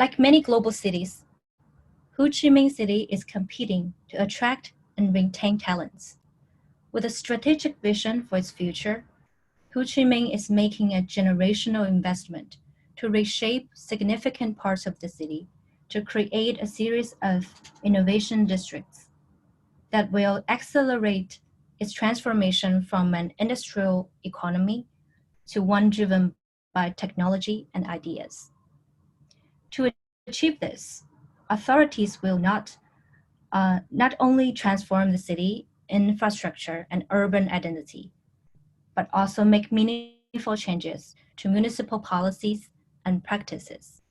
Like many global cities, Ho Chi Minh City is competing to attract and retain talents. With a strategic vision for its future, Ho Chi Minh is making a generational investment to reshape significant parts of the city to create a series of innovation districts that will accelerate its transformation from an industrial economy to one driven by technology and ideas. To achieve this, authorities will not only transform the city infrastructure and urban identity, but also make meaningful changes to municipal policies and practices.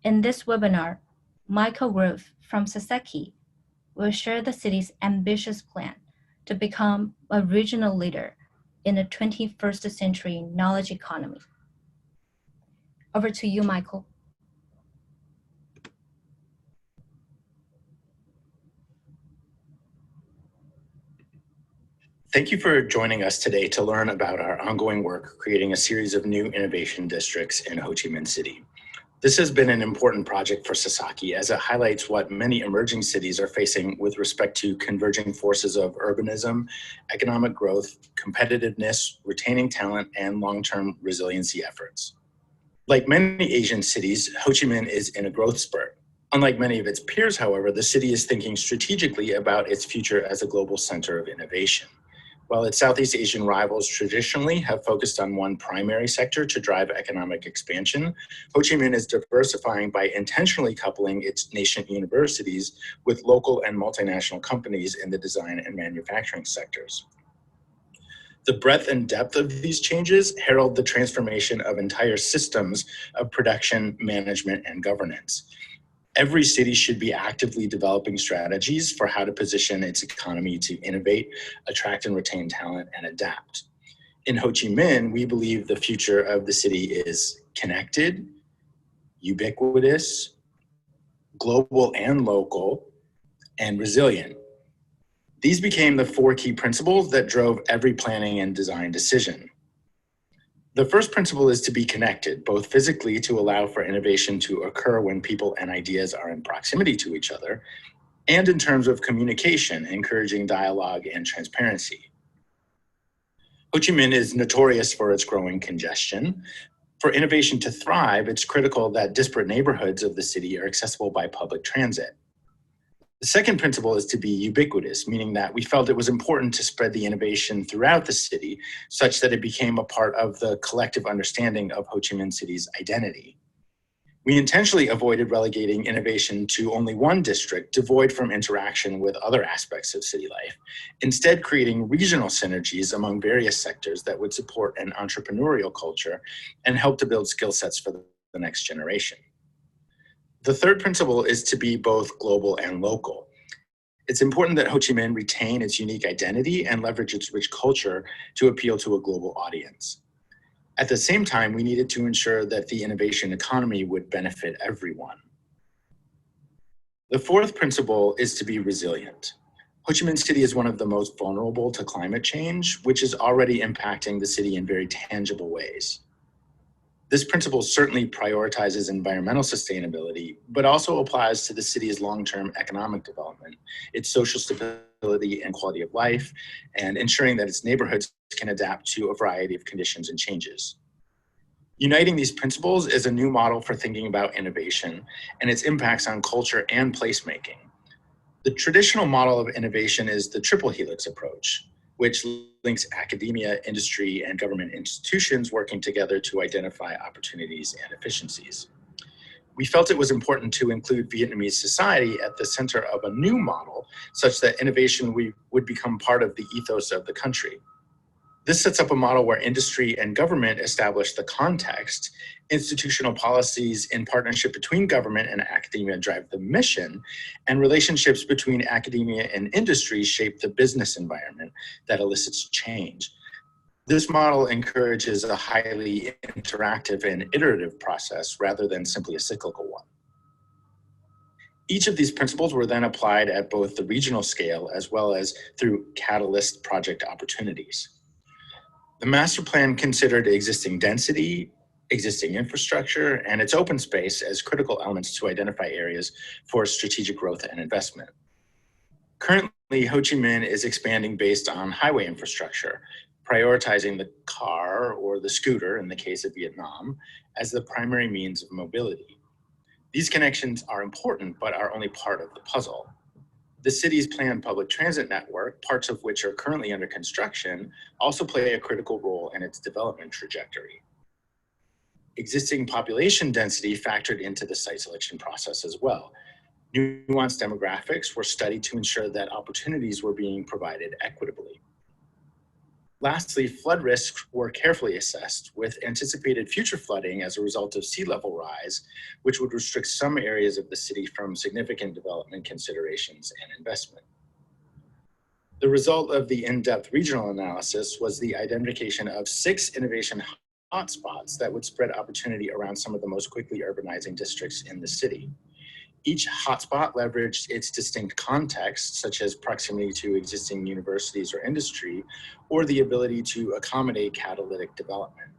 In this webinar, Michael Roof from Sasaki will share the city's ambitious plan to become a regional leader in the 21st century knowledge economy. Over to you, Michael. Thank you for joining us today to learn about our ongoing work creating a series of new innovation districts in Ho Chi Minh City. This has been an important project for Sasaki as it highlights what many emerging cities are facing with respect to converging forces of urbanism, economic growth, competitiveness, retaining talent, and long-term resiliency efforts. Like many Asian cities, Ho Chi Minh is in a growth spurt. Unlike many of its peers, however, the city is thinking strategically about its future as a global center of innovation. While its Southeast Asian rivals traditionally have focused on one primary sector to drive economic expansion, Ho Chi Minh is diversifying by intentionally coupling its nascent universities with local and multinational companies in the design and manufacturing sectors. The breadth and depth of these changes herald the transformation of entire systems of production, management, and governance. Every city should be actively developing strategies for how to position its economy to innovate, attract and retain talent, and adapt. In Ho Chi Minh, we believe the future of the city is connected, ubiquitous, global and local, and resilient. These became the 4 key principles that drove every planning and design decision. The first principle is to be connected, both physically to allow for innovation to occur when people and ideas are in proximity to each other, and in terms of communication, encouraging dialogue and transparency. Ho Chi Minh is notorious for its growing congestion. For innovation to thrive, it's critical that disparate neighborhoods of the city are accessible by public transit. The second principle is to be ubiquitous, meaning that we felt it was important to spread the innovation throughout the city such that it became a part of the collective understanding of Ho Chi Minh City's identity. We intentionally avoided relegating innovation to only one district, devoid from interaction with other aspects of city life, instead creating regional synergies among various sectors that would support an entrepreneurial culture and help to build skill sets for the next generation. The third principle is to be both global and local. It's important that Ho Chi Minh retain its unique identity and leverage its rich culture to appeal to a global audience. At the same time, we needed to ensure that the innovation economy would benefit everyone. The fourth principle is to be resilient. Ho Chi Minh City is one of the most vulnerable to climate change, which is already impacting the city in very tangible ways. This principle certainly prioritizes environmental sustainability, but also applies to the city's long-term economic development, its social stability and quality of life, and ensuring that its neighborhoods can adapt to a variety of conditions and changes. Uniting these principles is a new model for thinking about innovation and its impacts on culture and placemaking. The traditional model of innovation is the triple helix approach, which links academia, industry, and government institutions working together to identify opportunities and efficiencies. We felt it was important to include Vietnamese society at the center of a new model such that innovation would become part of the ethos of the country. This sets up a model where industry and government establish the context, institutional policies in partnership between government and academia drive the mission, and relationships between academia and industry shape the business environment that elicits change. This model encourages a highly interactive and iterative process rather than simply a cyclical one. Each of these principles were then applied at both the regional scale as well as through catalyst project opportunities. The master plan considered existing density, existing infrastructure, and its open space as critical elements to identify areas for strategic growth and investment. Currently, Ho Chi Minh is expanding based on highway infrastructure, prioritizing the car or the scooter, in the case of Vietnam, as the primary means of mobility. These connections are important, but are only part of the puzzle. The city's planned public transit network, parts of which are currently under construction, also play a critical role in its development trajectory. Existing population density factored into the site selection process as well. Nuanced demographics were studied to ensure that opportunities were being provided equitably. Lastly, flood risks were carefully assessed, with anticipated future flooding as a result of sea level rise, which would restrict some areas of the city from significant development considerations and investment. The result of the in-depth regional analysis was the identification of 6 innovation hotspots that would spread opportunity around some of the most quickly urbanizing districts in the city. Each hotspot leveraged its distinct context, such as proximity to existing universities or industry, or the ability to accommodate catalytic development.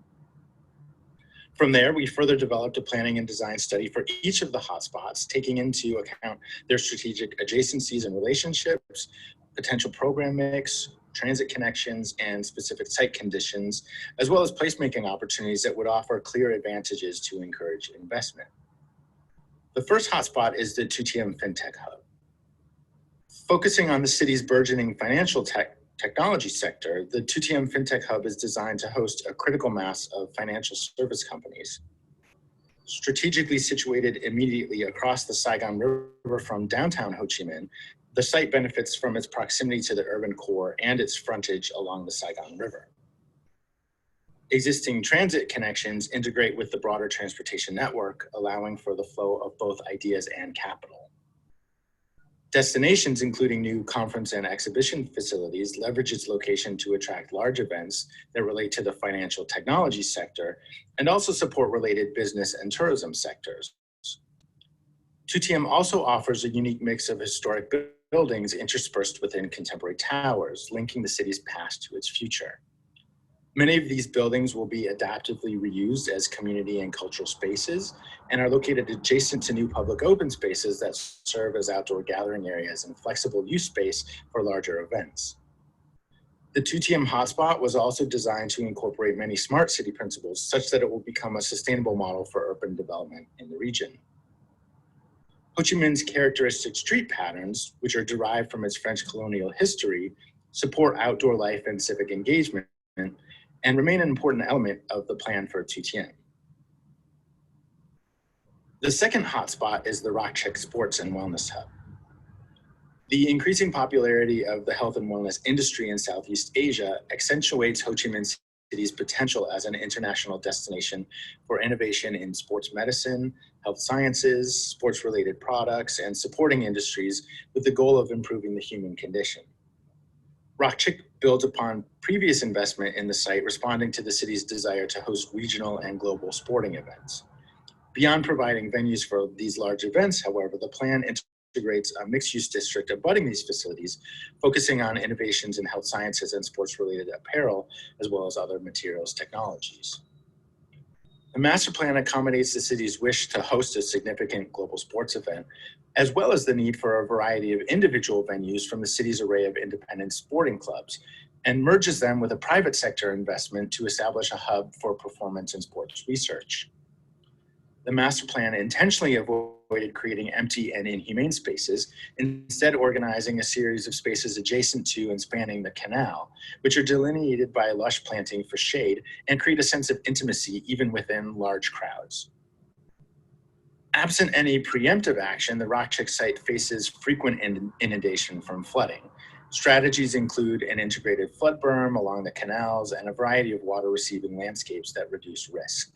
From there, we further developed a planning and design study for each of the hotspots, taking into account their strategic adjacencies and relationships, potential program mix, transit connections, and specific site conditions, as well as placemaking opportunities that would offer clear advantages to encourage investment. The first hotspot is the 2TM FinTech Hub. Focusing on the city's burgeoning financial technology sector, the 2TM FinTech Hub is designed to host a critical mass of financial service companies. Strategically situated immediately across the Saigon River from downtown Ho Chi Minh, the site benefits from its proximity to the urban core and its frontage along the Saigon River. Existing transit connections integrate with the broader transportation network, allowing for the flow of both ideas and capital. Destinations, including new conference and exhibition facilities, leverage its location to attract large events that relate to the financial technology sector and also support related business and tourism sectors. 2TM also offers a unique mix of historic buildings interspersed within contemporary towers, linking the city's past to its future. Many of these buildings will be adaptively reused as community and cultural spaces and are located adjacent to new public open spaces that serve as outdoor gathering areas and flexible use space for larger events. The 2TM hotspot was also designed to incorporate many smart city principles such that it will become a sustainable model for urban development in the region. Ho Chi Minh's characteristic street patterns, which are derived from its French colonial history, support outdoor life and civic engagement and remain an important element of the plan for 2TM. The second hotspot is the Rockcheck Sports and Wellness Hub. The increasing popularity of the health and wellness industry in Southeast Asia accentuates Ho Chi Minh City's potential as an international destination for innovation in sports medicine, health sciences, sports-related products, and supporting industries with the goal of improving the human condition. Rockcheck builds upon previous investment in the site, responding to the city's desire to host regional and global sporting events. Beyond providing venues for these large events, however, the plan integrates a mixed-use district abutting these facilities, focusing on innovations in health sciences and sports-related apparel, as well as other materials technologies. The master plan accommodates the city's wish to host a significant global sports event, as well as the need for a variety of individual venues from the city's array of independent sporting clubs, and merges them with a private sector investment to establish a hub for performance and sports research. The master plan intentionally avoided creating empty and inhumane spaces, instead organizing a series of spaces adjacent to and spanning the canal, which are delineated by lush planting for shade and create a sense of intimacy even within large crowds. Absent any preemptive action, the Rockcheck site faces frequent inundation from flooding. Strategies include an integrated flood berm along the canals and a variety of water-receiving landscapes that reduce risk.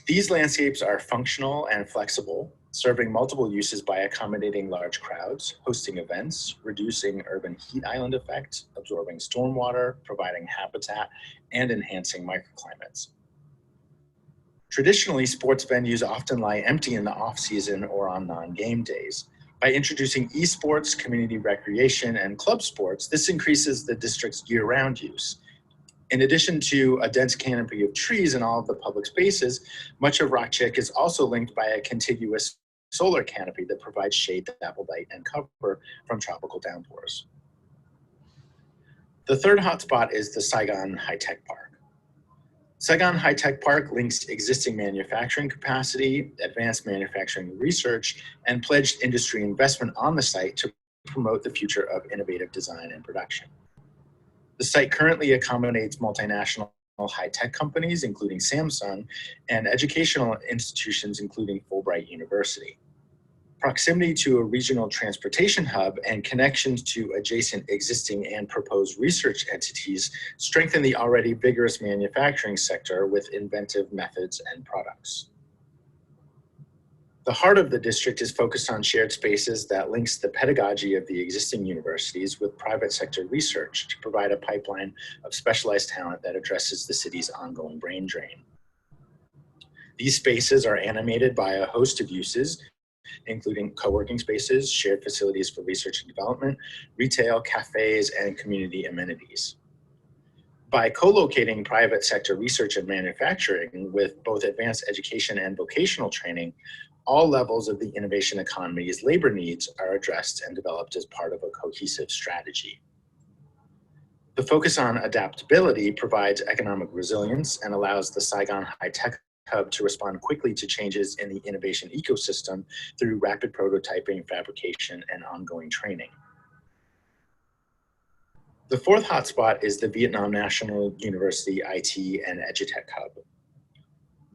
These landscapes are functional and flexible, serving multiple uses by accommodating large crowds, hosting events, reducing urban heat island effect, absorbing stormwater, providing habitat, and enhancing microclimates. Traditionally, sports venues often lie empty in the off-season or on non-game days. By introducing esports, community recreation, and club sports, this increases the district's year-round use. In addition to a dense canopy of trees in all of the public spaces, much of Rock Chick is also linked by a contiguous solar canopy that provides shade, dappled light, and cover from tropical downpours. The third hotspot is the Saigon High-Tech Park. Saigon High-Tech Park links existing manufacturing capacity, advanced manufacturing research, and pledged industry investment on the site to promote the future of innovative design and production. The site currently accommodates multinational high-tech companies, including Samsung, and educational institutions, including Fulbright University. Proximity to a regional transportation hub and connections to adjacent existing and proposed research entities strengthen the already vigorous manufacturing sector with inventive methods and products. The heart of the district is focused on shared spaces that links the pedagogy of the existing universities with private sector research to provide a pipeline of specialized talent that addresses the city's ongoing brain drain. These spaces are animated by a host of uses, including co-working spaces, shared facilities for research and development, retail, cafes, and community amenities. By co-locating private sector research and manufacturing with both advanced education and vocational training, all levels of the innovation economy's labor needs are addressed and developed as part of a cohesive strategy. The focus on adaptability provides economic resilience and allows the Saigon High-Tech Hub to respond quickly to changes in the innovation ecosystem through rapid prototyping, fabrication, and ongoing training. The fourth hotspot is the Vietnam National University IT and EduTech Hub.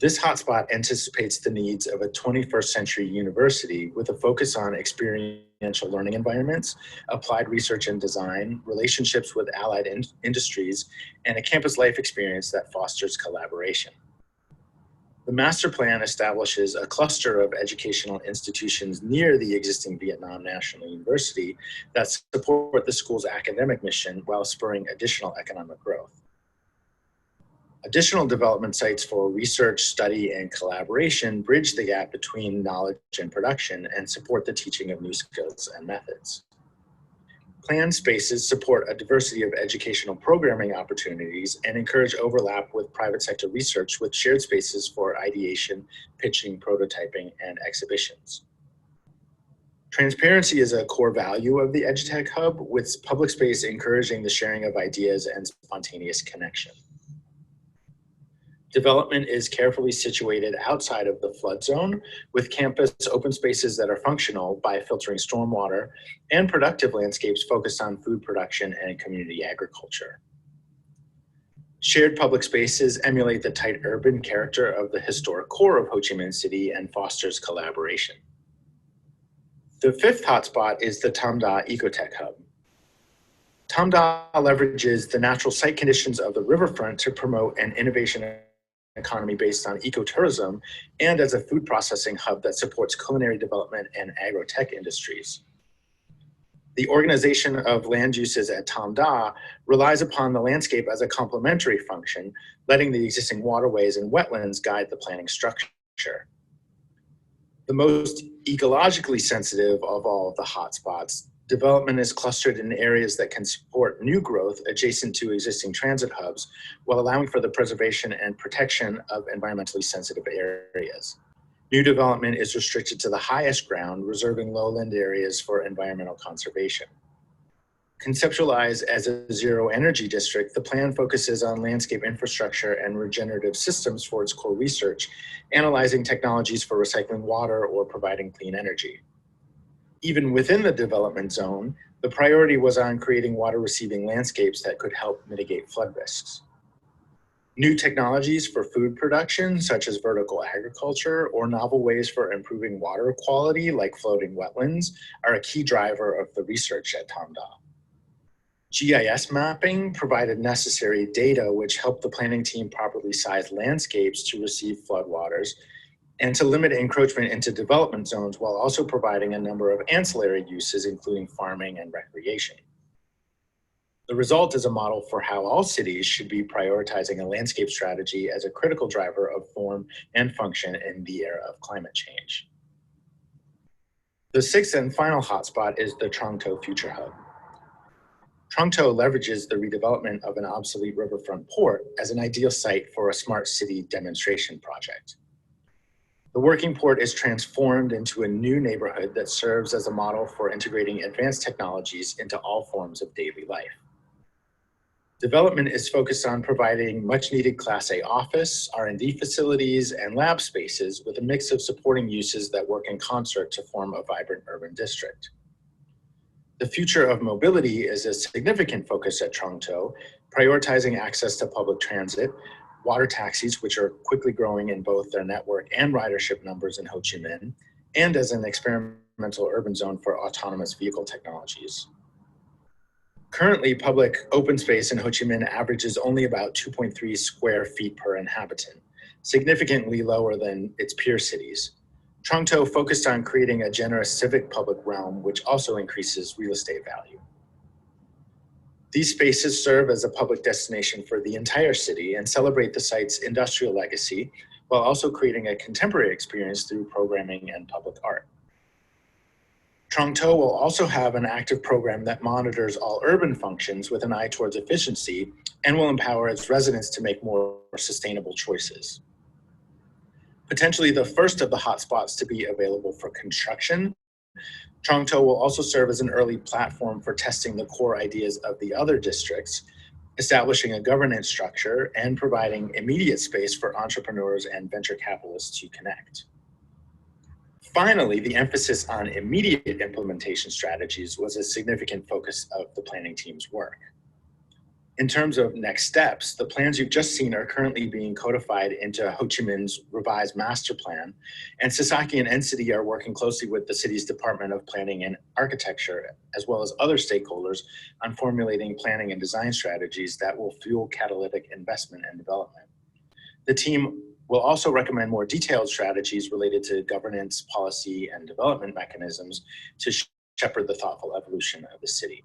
This hotspot anticipates the needs of a 21st century university with a focus on experiential learning environments, applied research and design, relationships with allied industries, and a campus life experience that fosters collaboration. The master plan establishes a cluster of educational institutions near the existing Vietnam National University that support the school's academic mission while spurring additional economic growth. Additional development sites for research, study, and collaboration bridge the gap between knowledge and production and support the teaching of new skills and methods. Planned spaces support a diversity of educational programming opportunities and encourage overlap with private sector research with shared spaces for ideation, pitching, prototyping, and exhibitions. Transparency is a core value of the EduTech Hub, with public space encouraging the sharing of ideas and spontaneous connection. Development is carefully situated outside of the flood zone, with campus open spaces that are functional by filtering stormwater and productive landscapes focused on food production and community agriculture. Shared public spaces emulate the tight urban character of the historic core of Ho Chi Minh City and fosters collaboration. The fifth hotspot is the Tam Da Ecotech Hub. Tam Da leverages the natural site conditions of the riverfront to promote an innovation economy based on ecotourism and as a food processing hub that supports culinary development and agro-tech industries. The organization of land uses at Tam Da relies upon the landscape as a complementary function, letting the existing waterways and wetlands guide the planning structure. The most ecologically sensitive of all of the hotspots, development is clustered in areas that can support new growth adjacent to existing transit hubs while allowing for the preservation and protection of environmentally sensitive areas. New development is restricted to the highest ground, reserving lowland areas for environmental conservation. Conceptualized as a zero energy district, the plan focuses on landscape infrastructure and regenerative systems for its core research, analyzing technologies for recycling water or providing clean energy. Even within the development zone, the priority was on creating water receiving landscapes that could help mitigate flood risks. New technologies for food production, such as vertical agriculture, or novel ways for improving water quality, like floating wetlands, are a key driver of the research at Tam Da. GIS mapping provided necessary data which helped the planning team properly size landscapes to receive floodwaters and to limit encroachment into development zones while also providing a number of ancillary uses, including farming and recreation. The result is a model for how all cities should be prioritizing a landscape strategy as a critical driver of form and function in the era of climate change. The sixth and final hotspot is the Trong To Future Hub. Trong To leverages the redevelopment of an obsolete riverfront port as an ideal site for a smart city demonstration project. The working port is transformed into a new neighborhood that serves as a model for integrating advanced technologies into all forms of daily life. Development is focused on providing much-needed Class A office, R&D facilities, and lab spaces with a mix of supporting uses that work in concert to form a vibrant urban district. The future of mobility is a significant focus at Trong To, prioritizing access to public transit, water taxis, which are quickly growing in both their network and ridership numbers in Ho Chi Minh, and as an experimental urban zone for autonomous vehicle technologies. Currently, public open space in Ho Chi Minh averages only about 2.3 square feet per inhabitant, significantly lower than its peer cities. Trong To focused on creating a generous civic public realm, which also increases real estate value. These spaces serve as a public destination for the entire city and celebrate the site's industrial legacy, while also creating a contemporary experience through programming and public art. Trong To will also have an active program that monitors all urban functions with an eye towards efficiency and will empower its residents to make more sustainable choices. Potentially the first of the hotspots to be available for construction, Trong To will also serve as an early platform for testing the core ideas of the other districts, establishing a governance structure and providing immediate space for entrepreneurs and venture capitalists to connect. Finally, the emphasis on immediate implementation strategies was a significant focus of the planning team's work. In terms of next steps, the plans you've just seen are currently being codified into Ho Chi Minh's revised master plan, and Sasaki and NCity are working closely with the city's Department of Planning and Architecture, as well as other stakeholders, on formulating planning and design strategies that will fuel catalytic investment and development. The team will also recommend more detailed strategies related to governance, policy, and development mechanisms to shepherd the thoughtful evolution of the city.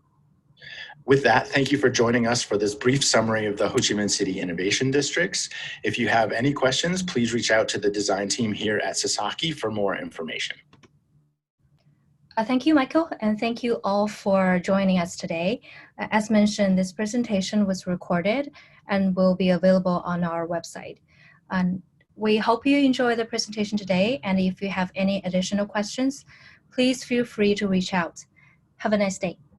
With that, thank you for joining us for this brief summary of the Ho Chi Minh City Innovation Districts. If you have any questions, please reach out to the design team here at Sasaki for more information. Thank you, Michael, and thank you all for joining us today. As mentioned, this presentation was recorded and will be available on our website. And we hope you enjoy the presentation today, and if you have any additional questions, please feel free to reach out. Have a nice day.